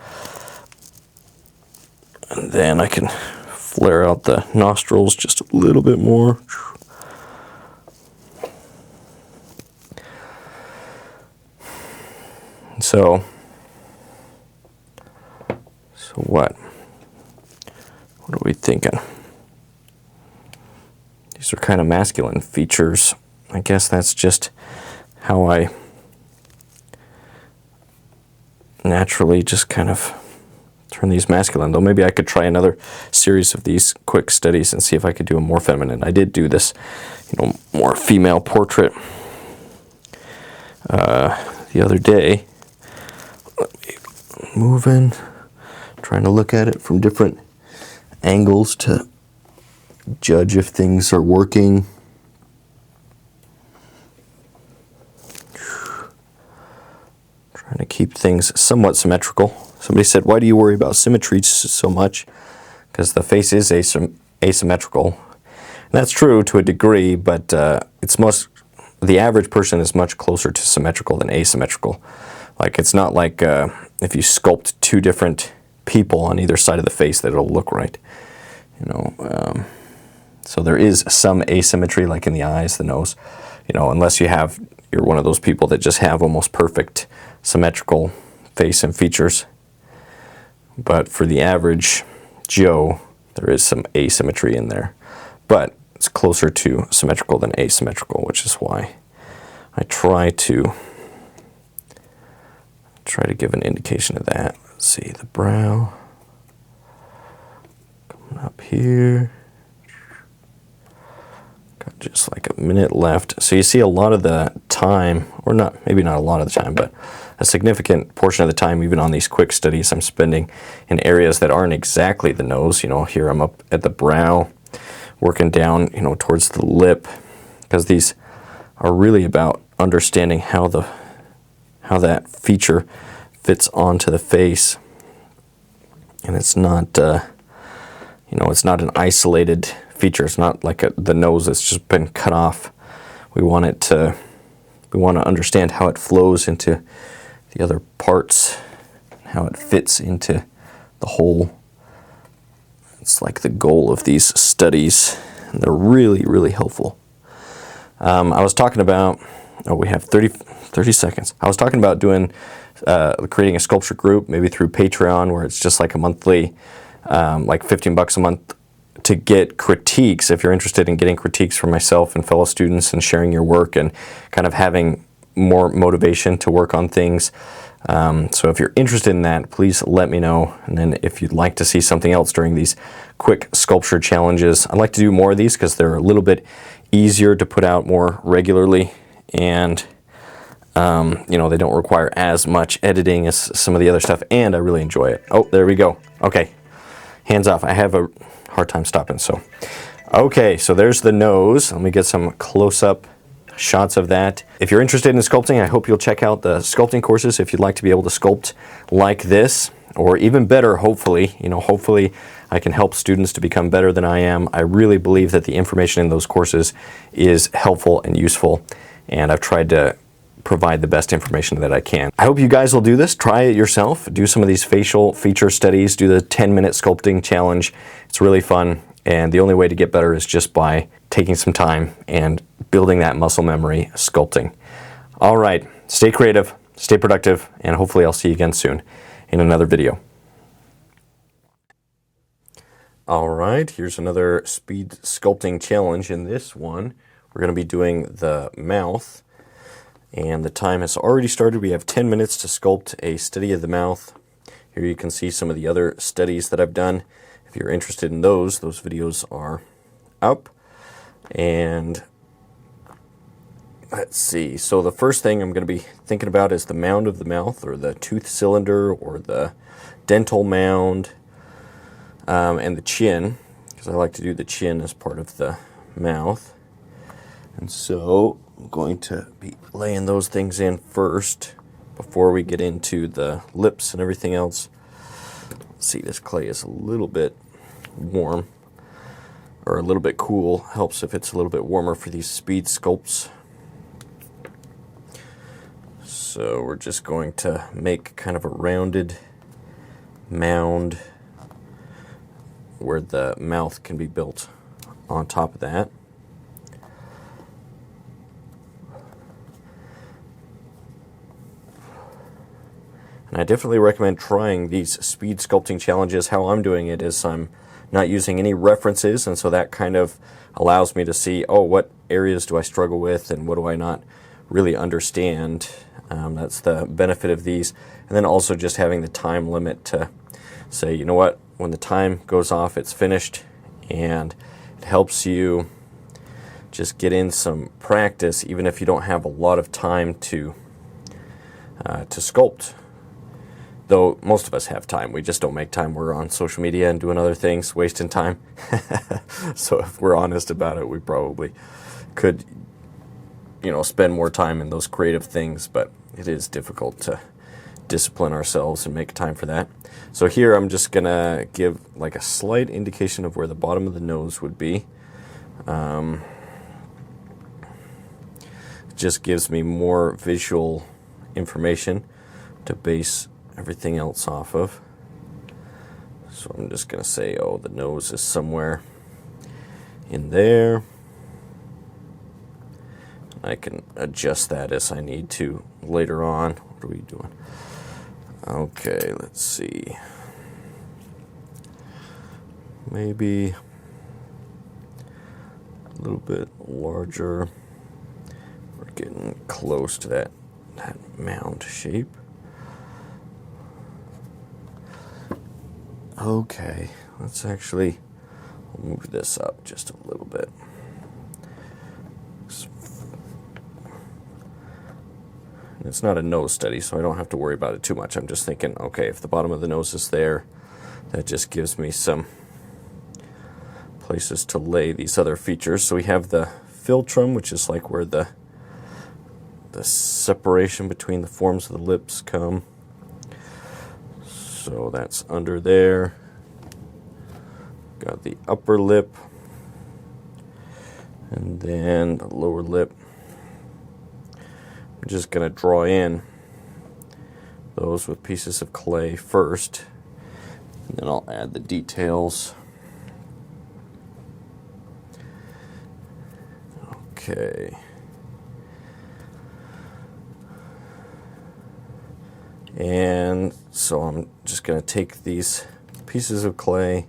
And then I can flare out the nostrils just a little bit more. So what? What are we thinking? These are kind of masculine features. I guess that's just how I naturally just kind of turn these masculine, though maybe I could try another series of these quick studies and see if I could do a more feminine. I did do this, more female portrait the other day. Let me move in, trying to look at it from different angles to judge if things are working. Trying to keep things somewhat symmetrical. Somebody said, why do you worry about symmetry so much? Because the face is asymmetrical. And that's true to a degree, but the average person is much closer to symmetrical than asymmetrical. Like, it's not like if you sculpt two different people on either side of the face that it'll look right. So there is some asymmetry, like in the eyes, the nose, unless you're one of those people that just have almost perfect symmetrical face and features. But for the average Joe, there is some asymmetry in there. But it's closer to symmetrical than asymmetrical, which is why I try to give an indication of that. Let's see, the brow coming up here. Got just like a minute left. So you see a lot of the time, or maybe not a lot of the time, but a significant portion of the time, even on these quick studies, I'm spending in areas that aren't exactly the nose. Here I'm up at the brow, working down, towards the lip, because these are really about understanding how that feature fits onto the face. And it's not, it's not an isolated feature. It's not like the nose that's just been cut off. We want to understand how it flows into the other parts, how it fits into the whole. It's like the goal of these studies, and they're really, really helpful. I was talking about, we have 30 seconds. I was talking about creating a sculpture group, maybe through Patreon, where it's just like a monthly, like $15 a month, to get critiques. If you're interested in getting critiques from myself and fellow students and sharing your work and kind of having more motivation to work on things. So if you're interested in that, please let me know. And then if you'd like to see something else during these quick sculpture challenges, I'd like to do more of these because they're a little bit easier to put out more regularly, and they don't require as much editing as some of the other stuff, and I really enjoy it. Oh, there we go. Okay, hands off. I have a hard time stopping. So there's the nose. Let me get some close-up shots of that. If you're interested in sculpting, I hope you'll check out the sculpting courses if you'd like to be able to sculpt like this, or even better, hopefully. Hopefully I can help students to become better than I am. I really believe that the information in those courses is helpful and useful, and I've tried to provide the best information that I can. I hope you guys will do this. Try it yourself. Do some of these facial feature studies. Do the 10-minute sculpting challenge. It's really fun, and the only way to get better is just by taking some time and building that muscle memory sculpting. All right, stay creative, stay productive, and hopefully I'll see you again soon in another video. All right, here's another speed sculpting challenge. In this one, we're going to be doing the mouth, and the time has already started. We have 10 minutes to sculpt a study of the mouth. Here you can see some of the other studies that I've done. If you're interested in those videos are up. And let's see, so the first thing I'm going to be thinking about is the mound of the mouth, or the tooth cylinder, or the dental mound. And the chin, because I like to do the chin as part of the mouth. And so I'm going to be laying those things in first before we get into the lips and everything else. Let's see, this clay is a little bit warm, or a little bit cool. Helps if it's a little bit warmer for these speed sculpts. So we're just going to make kind of a rounded mound where the mouth can be built on top of that. And I definitely recommend trying these speed sculpting challenges. How I'm doing it is I'm not using any references, and so that kind of allows me to see, oh, what areas do I struggle with and what do I not really understand. That's the benefit of these. And then also just having the time limit to say, you know what, when the time goes off, it's finished, and it helps you just get in some practice, even if you don't have a lot of time to sculpt. Though most of us have time, we just don't make time. We're on social media and doing other things, wasting time. So if we're honest about it, we probably could, spend more time in those creative things, but it is difficult to discipline ourselves and make time for that. So here I'm just gonna give like a slight indication of where the bottom of the nose would be. It just gives me more visual information to base everything else off of. So I'm just gonna say, oh, the nose is somewhere in there. I can adjust that as I need to later on. What are we doing? Okay, let's see. Maybe a little bit larger. We're getting close to that mound shape. Okay, let's actually move this up just a little bit. It's not a nose study, so I don't have to worry about it too much. I'm just thinking, okay, if the bottom of the nose is there, that just gives me some places to lay these other features. So we have the philtrum, which is like where the separation between the forms of the lips come. So that's under there. Got the upper lip, and then the lower lip. I'm just going to draw in those with pieces of clay first, and then I'll add the details. Okay. And so I'm just going to take these pieces of clay,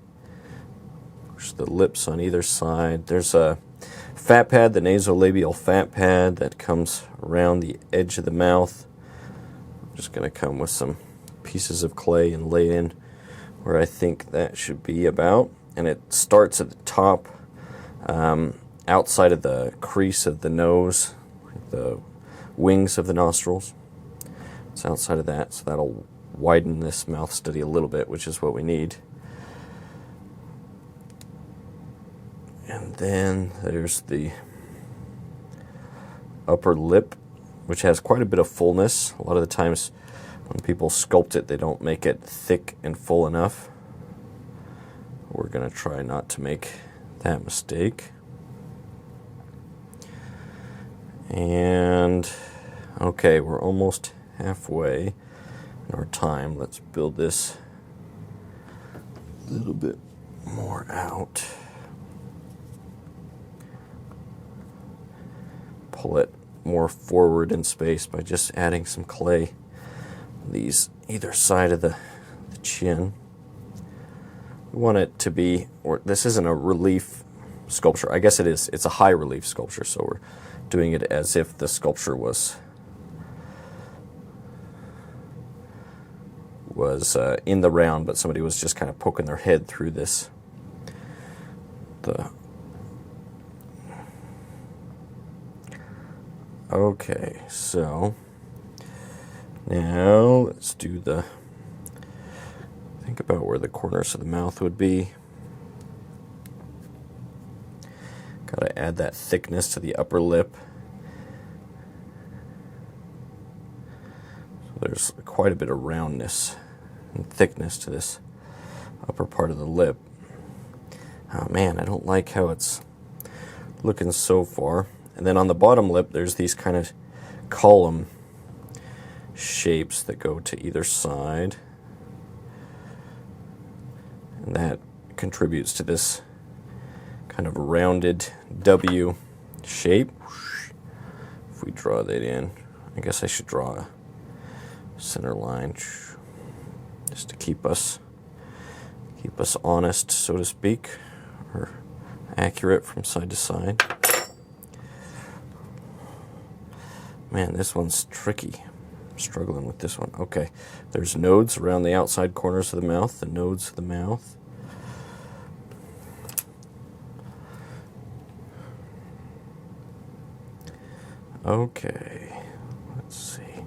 push the lips on either side. There's a fat pad, the nasolabial fat pad that comes around the edge of the mouth. I'm just going to come with some pieces of clay and lay in where I think that should be about. And it starts at the top, outside of the crease of the nose, the wings of the nostrils. It's outside of that, so that'll widen this mouth study a little bit, which is what we need. And then there's the upper lip, which has quite a bit of fullness. A lot of the times when people sculpt it, they don't make it thick and full enough. We're going to try not to make that mistake. And okay, we're almost halfway in our time. Let's build this a little bit more out. Pull it more forward in space by just adding some clay on these either side of the chin. We want it to be, or this isn't a relief sculpture. I guess it is. It's a high relief sculpture, so we're doing it as if the sculpture was in the round, but somebody was just kind of poking their head through this. Okay, so now let's do think about where the corners of the mouth would be. Gotta add that thickness to the upper lip. So there's quite a bit of roundness and thickness to this upper part of the lip. Oh man, I don't like how it's looking so far. And then on the bottom lip, there's these kind of column shapes that go to either side. And that contributes to this kind of rounded W shape. If we draw that in, I guess I should draw a center line just to keep us honest, so to speak, or accurate from side to side. Man, this one's tricky. I'm struggling with this one. Okay, there's nodes around the outside corners of the mouth, the nodes of the mouth. Okay, let's see.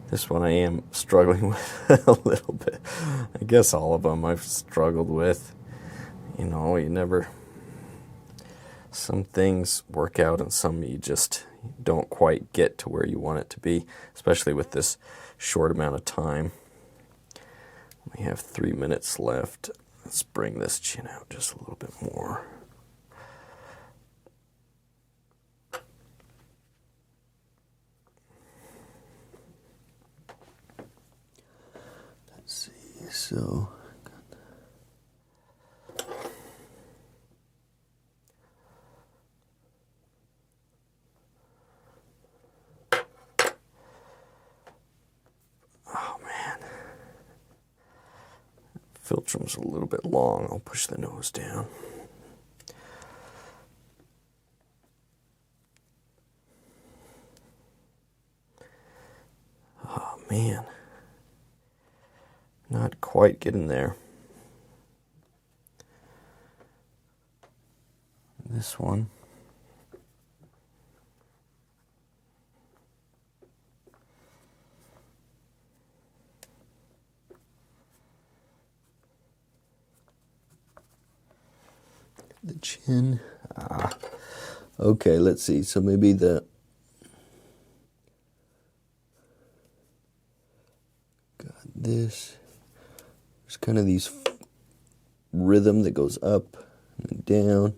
This one I am struggling with a little bit. I guess all of them I've struggled with. You know, some things work out and some you just don't quite get to where you want it to be, especially with this short amount of time. We have 3 minutes left. Let's bring this chin out just a little bit more. Let's see, so Filtrum's a little bit long. I'll push the nose down. Oh man, not quite getting there. This one. The chin. Okay, let's see. So maybe got this. There's kind of these rhythm that goes up and down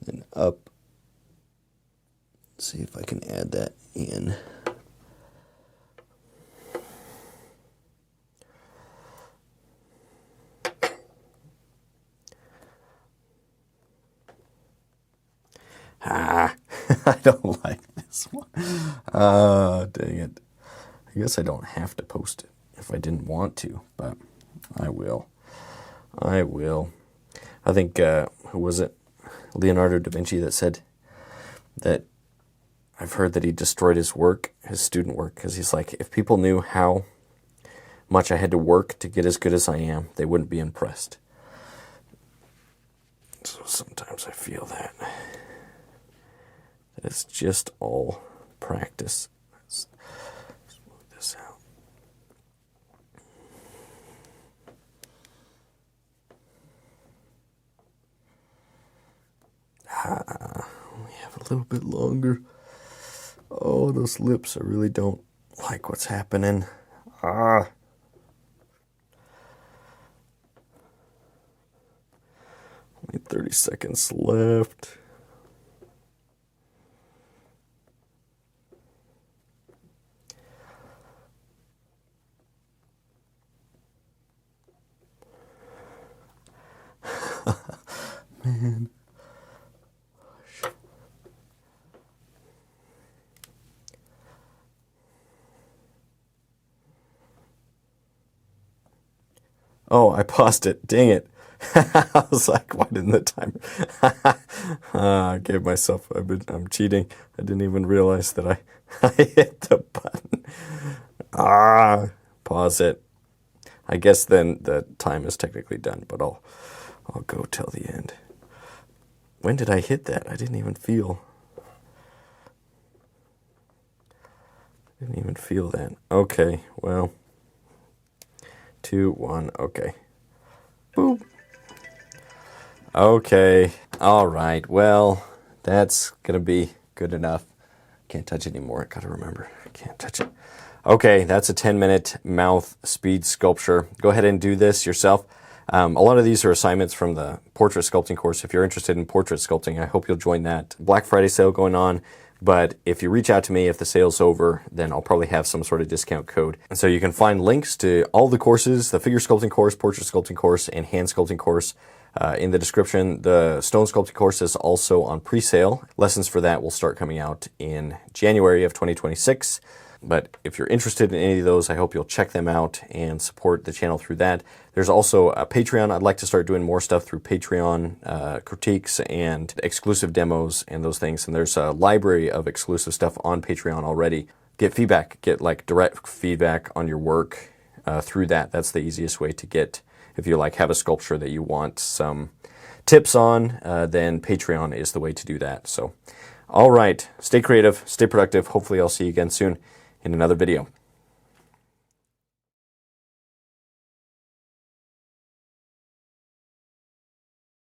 and up. Let's see if I can add that in. I don't like this one. Dang it. I guess I don't have to post it if I didn't want to, but I will. I think, who was it? Leonardo da Vinci that said that I've heard that he destroyed his work, his student work, because he's like, if people knew how much I had to work to get as good as I am, they wouldn't be impressed. So sometimes I feel that it's just all practice. Let's move this out. We have a little bit longer. Oh, those lips, I really don't like what's happening. Only 30 seconds left. Man. Oh, I paused it. Dang it. I was like, why didn't the timer? I gave myself, I'm cheating. I didn't even realize that I hit the button. Pause it. I guess then the time is technically done, but I'll go till the end. When did I hit that? I didn't even feel. Didn't even feel that. Okay, well. 2, 1, okay. Boop. Okay, all right, well, that's gonna be good enough. Can't touch it anymore, gotta remember, can't touch it. Okay, that's a 10-minute mouth speed sculpture. Go ahead and do this yourself. A lot of these are assignments from the portrait sculpting course. If you're interested in portrait sculpting, I hope you'll join that. Black Friday sale going on. But if you reach out to me, if the sale's over, then I'll probably have some sort of discount code. And so you can find links to all the courses, the figure sculpting course, portrait sculpting course, and hand sculpting course in the description. The stone sculpting course is also on pre-sale. Lessons for that will start coming out in January of 2026. But if you're interested in any of those, I hope you'll check them out and support the channel through that. There's also a Patreon. I'd like to start doing more stuff through Patreon, critiques and exclusive demos and those things. And there's a library of exclusive stuff on Patreon already. Get feedback, get like direct feedback on your work through that. That's the easiest way to get, if you like have a sculpture that you want some tips on, then Patreon is the way to do that. So, all right, stay creative, stay productive. Hopefully I'll see you again soon in another video.